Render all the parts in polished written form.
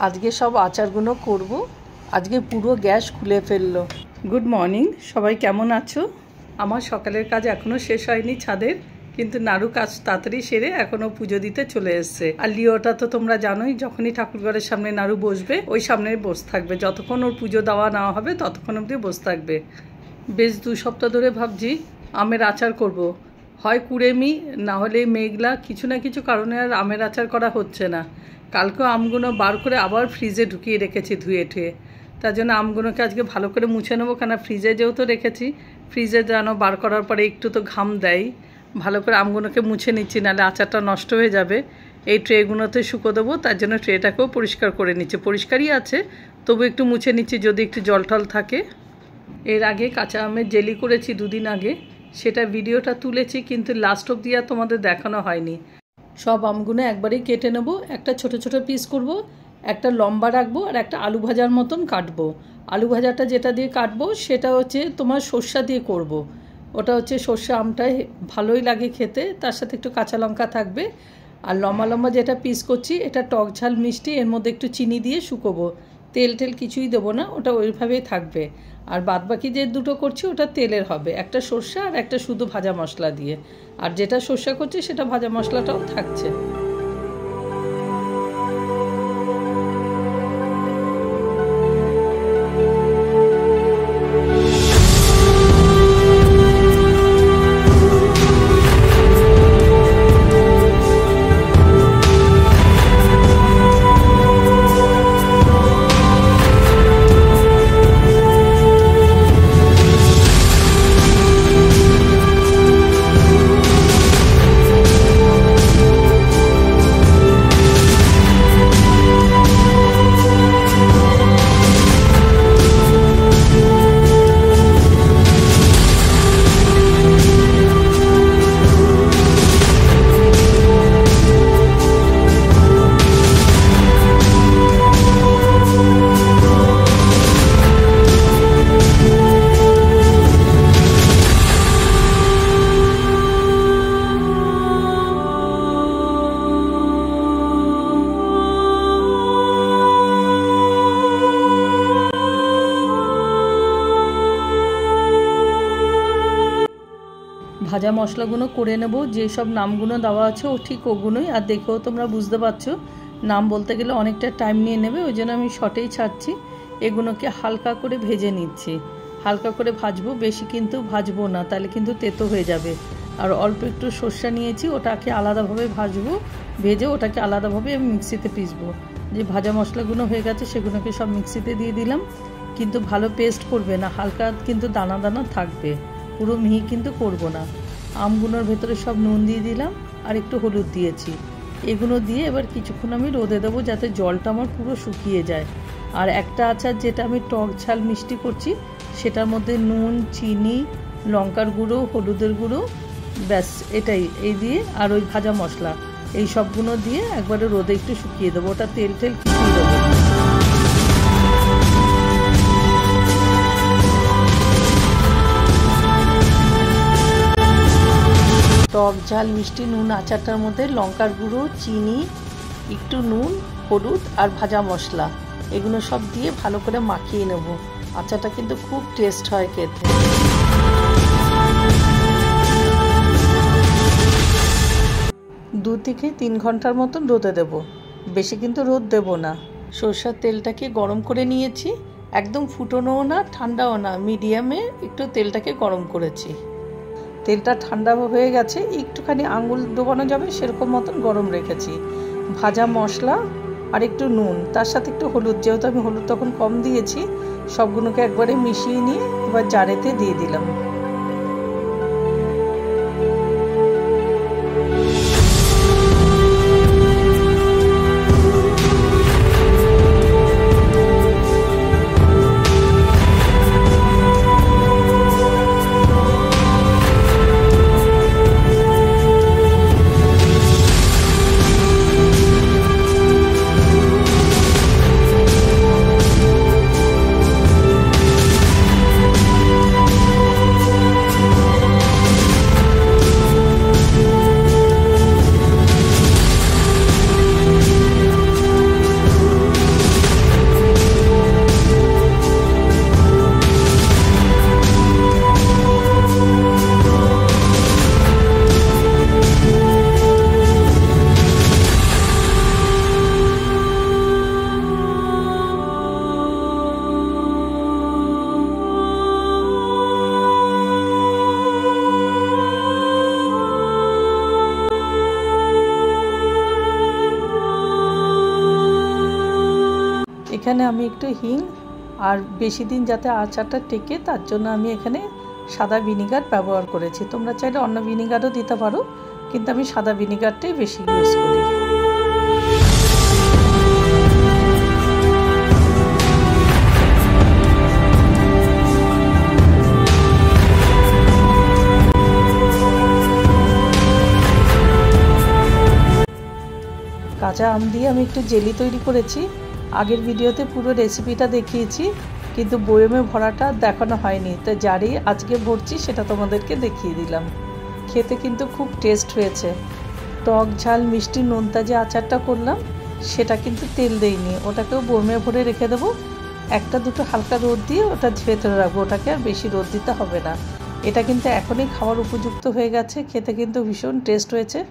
আজকে সব আচারগুলো করব। আজকে পুরো গ্যাস খুলে ফেললো। গুড মর্নিং, সবাই কেমন আছো? আমার সকালের কাজ এখনও শেষ হয়নি ছাদের, কিন্তু নাড়ু কাজ তাড়াতাড়ি সেরে এখনও পুজো দিতে চলে এসছে। আর লিওটা তো তোমরা জানোই, যখনই ঠাকুরঘরের সামনে নাড়ু বসবে ওই সামনে বসে থাকবে, যতক্ষণ ওর পুজো দেওয়া না হবে ততক্ষণ অবধি বসে থাকবে। বেশ 2 সপ্তাহ ধরে ভাবছি আমের আচার করব। হয় কুড়েমি, না হলে মেঘলা, কিছু না কিছু কারণে আর আমের আচার করা হচ্ছে না। কালকেও আমগুলো বার করে আবার ফ্রিজে ঢুকিয়ে রেখেছি ধুয়ে ঠুয়ে। তার জন্য আমগুলোকে আজকে ভালো করে মুছে নেবো, কেন ফ্রিজে যেহেতু রেখেছি, ফ্রিজে যেন বার করার পরে একটু তো ঘাম দেয়। ভালো করে আমগুলোকে মুছে নিচ্ছি, নাহলে আচারটা নষ্ট হয়ে যাবে। এই ট্রেগুলোতে শুকো দেবো, তার জন্য ট্রেটাকেও পরিষ্কার করে নিচ্ছি। পরিষ্কারই আছে, তবু একটু মুছে নিচ্ছি যদি একটু জল টল থাকে। এর আগে কাঁচা আমের জেলি করেছি 2 দিন আগে, সেটা ভিডিওটা তুলেছি, কিন্তু লাস্ট অবধি আর তোমাদের দেখানো হয়নি। সব আমগুলো একবারেই কেটে নেব, একটা ছোট ছোট পিস করব, একটা লম্বা রাখবো আর একটা আলু ভাজার মতন কাটবো। আলু ভাজাটা যেটা দিয়ে কাটবো সেটা হচ্ছে তোমার সর্ষা দিয়ে করব। ওটা হচ্ছে সর্ষা আমটাই ভালোই লাগে খেতে, তার সাথে একটু কাঁচা লঙ্কা থাকবে। আর লম্বা লম্বা যেটা পিস করছি এটা টক ঝাল মিষ্টি, এর মধ্যে একটু চিনি দিয়ে শুকোবো। তেল কিছুই দেবো না, ওটা ওইভাবেই থাকবে। আর বাদবাকি যে দুটো করছি ওটা তেলের হবে, একটা সর্ষা আর একটা শুধু ভাজা মশলা দিয়ে। আর যেটা সর্ষা করছি সেটা ভাজা মশলাটাও থাকছে। ভাজা মশলাগুলো করে নেব, যেসব নামগুলো দেওয়া আছে ও ঠিক ওগুলোই। আর দেখেও তোমরা বুঝতে পারছো নাম বলতে গেলে অনেকটা টাইম নিয়ে নেবে, ওই জন্য আমি শর্টেই ছাড়ছি। এগুলোকে হালকা করে ভেজে নিচ্ছি, হালকা করে ভাজবো, বেশি কিন্তু ভাজবো না, তাহলে কিন্তু তেতো হয়ে যাবে। আর অল্প একটু সর্ষা নিয়েছি, ওটাকে আলাদাভাবে ভাজবো, ভেজে ওটাকে আলাদাভাবে আমি মিক্সিতে পিসবো। যে ভাজা মশলাগুলো হয়ে গেছে সেগুলোকে সব মিক্সিতে দিয়ে দিলাম, কিন্তু ভালো পেস্ট করবে না, হালকা কিন্তু দানা দানা থাকবে, পুরো মিহি কিন্তু করব না। আমগুলোর ভেতরে সব নুন দিয়ে দিলাম আর একটু হলুদ দিয়েছি। এগুলো দিয়ে এবার কিছুক্ষণ আমি রোদে দেবো, যাতে জলটা আমার পুরো শুকিয়ে যায়। আর একটা আচার যেটা আমি টক ঝাল মিষ্টি করছি, সেটার মধ্যে নুন, চিনি, লঙ্কার গুঁড়ো, হলুদের গুঁড়ো, ব্যাস এটাই। এই দিয়ে আর ওই ভাজা মশলা, এই সবগুলো দিয়ে একবারে রোদে একটু শুকিয়ে দেবো, ওটা তেল কিছুই দেবো। টক ঝাল মিষ্টি নুন আচারটার মধ্যে লঙ্কার গুঁড়ো, চিনি, একটু নুন, হলুদ আর ভাজা মশলা, এগুলো সব দিয়ে ভালো করে মাখিয়ে নেব। আচারটা কিন্তু খুব টেস্ট হয় খেতে। 2 থেকে 3 ঘন্টার মতন রোদে দেব, বেশি কিন্তু রোদ দেব না। সরষের তেলটাকে গরম করে নিয়েছি, একদম ফুটোনোও না ঠান্ডাও না, মিডিয়ামে একটু তেলটাকে গরম করেছি। তেলটা ঠান্ডা হয়ে গেছে, একটুখানি আঙুল ডোবানো যাবে সেরকম মতন গরম রেখেছি। ভাজা মশলা আর একটু নুন, তার সাথে একটু হলুদ, যেহেতু আমি হলুদ তখন কম দিয়েছি, সবগুলোকে একবারে মিশিয়ে নিয়ে এবার জারেতে দিয়ে দিলাম। এখানে আমি একটু হিং আর বেশি দিন যাতে আচারটা টেকে তার জন্য আমি এখানে সাদা ভিনিগার ব্যবহার করেছি। তোমরা চাইলে অন্য ভিনিগারও দিতে পারো, কিন্তু আমি সাদা ভিনিগারটাই বেশি ইউজ করি। কাঁচা আম দিয়ে আমি একটু জেলি তৈরি করেছি। আগের ভিডিওতে পুরো রেসিপিটা দেখিয়েছি, কিন্তু বয়মে ভরাটা দেখানো হয়নি, তো যারই আজকে ভরছি সেটা তোমাদেরকে দেখিয়ে দিলাম। খেতে কিন্তু খুব টেস্ট হয়েছে। টক ঝাল মিষ্টি নোনতা যে আচারটা করলাম সেটা কিন্তু তেল দেইনি, ওটাকেও বয়মে ভরে রেখে দেবো। একটা দুটো হালকা রোদ দিয়ে ওটা ভেতরে রাখবো, ওটাকে আর বেশি রোদ দিতে হবে না। এটা কিন্তু এখনই খাওয়ার উপযুক্ত হয়ে গেছে, খেতে কিন্তু ভীষণ টেস্ট হয়েছে।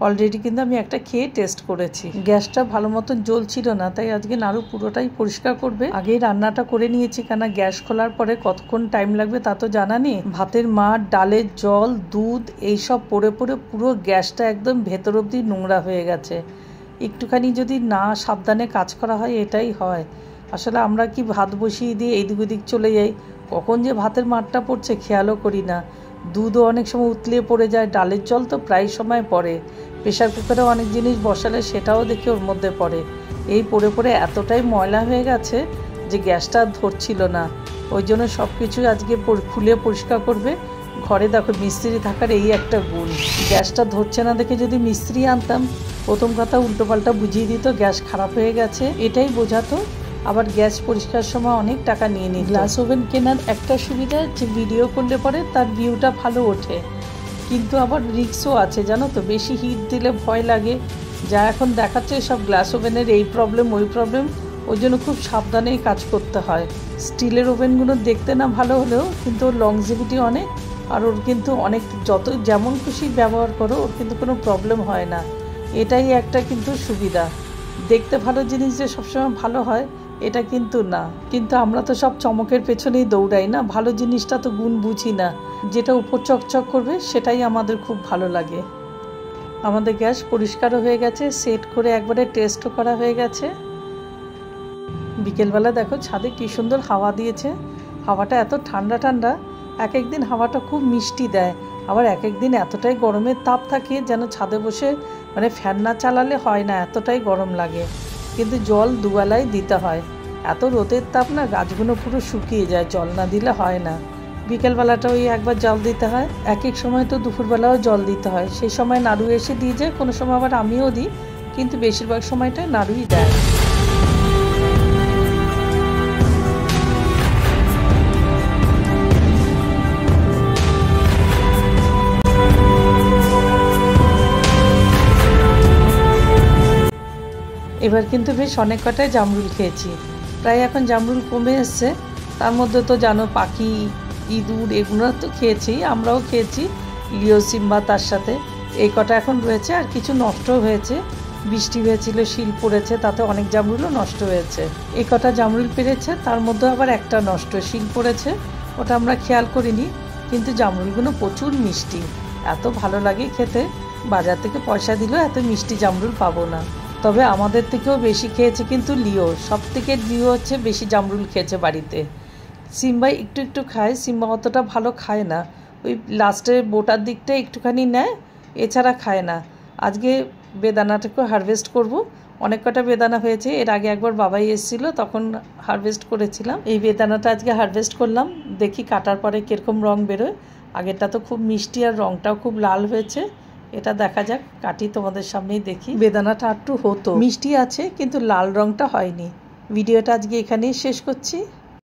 অলরেডি কিন্তু আমি একটা খেয়ে টেস্ট করেছি। গ্যাসটা ভালো মতন জ্বলছিল না, তাই আজকে নাড়ু পুরোটাই পরিষ্কার করবে। আগেই রান্নাটা করে নিয়েছি, কেন গ্যাস খোলার পরে কতক্ষণ টাইম লাগবে তা তো জানা নেই। ভাতের মাড়, ডালের জল, দুধ এইসব পড়ে পড়ে পুরো গ্যাসটা একদম ভেতর অবধি নোংরা হয়ে গেছে। একটুখানি যদি না সাবধানে কাজ করা হয় এটাই হয়। আসলে আমরা কি ভাত বসিয়ে দিয়ে এইদিক ওদিক চলে যাই, কখন যে ভাতের মাড়টা পড়ছে খেয়ালও করি না। দুধও অনেক সময় উতলিয়ে পড়ে যায়, ডালের জল তো প্রায় সময় পড়ে। প্রেশার কুকারে অনেক জিনিস বসালে সেটাও দেখি ওর মধ্যে পড়ে। এই পড়ে পড়ে এতটাই ময়লা হয়ে গেছে যে গ্যাসটা ধরছিল না। ওই জন্য সব কিছু আজকে খুলে পরিষ্কার করবে। ঘরে দেখো মিস্ত্রি থাকার এই একটা গুণ, গ্যাসটা ধরছে না দেখে যদি মিস্ত্রি আনতাম প্রথম কথা উল্টোপাল্টা বুঝিয়ে দিত গ্যাস খারাপ হয়ে গেছে এটাই বোঝাতো, আবার গ্যাস পরিষ্কার সময় অনেক টাকা নিয়ে নিই। গ্লাস ওভেন কেনার একটা সুবিধা যে ভিডিও করলে পরে তার ভিউটা ভালো ওঠে, কিন্তু আবার রিস্কও আছে জানো তো, বেশি হিট দিলে ভয় লাগে। যা এখন দেখাচ্ছে সব গ্লাস ওভেনের এই প্রবলেম ওই প্রবলেম, ওই জন্য খুব সাবধানেই কাজ করতে হয়। স্টিলের ওভেনগুলো দেখতে না ভালো হলেও কিন্তু ওর লংজিভিটি অনেক, আর ওর কিন্তু অনেক যত যেমন খুশি ব্যবহার করো ওর কিন্তু কোনো প্রবলেম হয় না। এটাই একটা কিন্তু সুবিধা। দেখতে ভালো জিনিস যে সবসময় ভালো হয় এটা কিন্তু না, কিন্তু আমরা তো সব চমকের পেছনেই দৌড়াই না, ভালো জিনিসটা তো গুণ বুঝি না। যেটা উপর চকচক করবে সেটাই আমাদের খুব ভালো লাগে। আমাদের গ্যাস পরিষ্কারও হয়ে গেছে, সেট করে একবারে টেস্টও করা হয়ে গেছে। বিকেলবেলা দেখো ছাদে কি সুন্দর হাওয়া দিয়েছে, হাওয়াটা এত ঠান্ডা ঠান্ডা। এক একদিন হাওয়াটা খুব মিষ্টি দেয়, আবার এক একদিন এতটাই গরমের তাপ থাকে যেন ছাদে বসে মানে ফ্যান না চালালে হয় না, এতটাই গরম লাগে। কিন্তু জল দুবেলাই দিতে হয়, এত রোদের তাপ না গাছগুলো পুরো শুকিয়ে যায়, জল না দিলে হয় না। বিকেলবেলাটা ওই একবার জল দিতে হয়, এক এক সময় তো দুপুরবেলাও জল দিতে হয়। সেই সময় নাড়ু এসে দিয়ে যায়, কোনো সময় আবার আমিও দিই, কিন্তু বেশিরভাগ সময়টা নাড়ুই দেয়। এবার কিন্তু বেশ অনেক কটাই জামরুল খেয়েছি, প্রায় এখন জামরুল কমে এসছে। তার মধ্যে তো জানো পাখি ইঁদুর এগুলো তো খেয়েছি, আমরাও খেয়েছি, লিও সিম্বা তার সাথে। এই কটা এখন রয়েছে, আর কিছু নষ্টও হয়েছে, বৃষ্টি হয়েছিল শিল পড়েছে তাতে অনেক জামরুলও নষ্ট হয়েছে। এই কটা জামরুল পেরেছে, তার মধ্যে আবার একটা নষ্ট, শিল পড়েছে, ওটা আমরা খেয়াল করিনি। কিন্তু জামরুলগুলো প্রচুর মিষ্টি, এত ভালো লাগে খেতে, বাজার থেকে পয়সা দিলেও এত মিষ্টি জামরুল পাবো না। তবে আমাদের থেকেও বেশি খেয়েছে কিন্তু লিও, সব থেকে লিও হচ্ছে বেশি জামরুল খেয়েছে বাড়িতে। সিম্বা একটু একটু খায়, সিম্বা অতটা ভালো খায় না, ওই লাস্টের বোটার দিকটা একটুখানি নেয়, এছাড়া খায় না। আজকে বেদানাটাকেও হারভেস্ট করব, অনেক কটা বেদানা হয়েছে, এর আগে একবার বাবাই এসেছিলো তখন হারভেস্ট করেছিলাম। এই বেদানাটা আজকে হারভেস্ট করলাম, দেখি কাটার পরে কীরকম রং বেরোয়। আগেরটা তো খুব মিষ্টি আর রংটাও খুব লাল হয়েছে, এটা দেখা যাক, কাটি তোমাদের সামনেই দেখি। বেদানাটা একটু হতো মিষ্টি আছে কিন্তু লাল রংটা হয়নি। ভিডিওটা আজকে এখানেই শেষ করছি।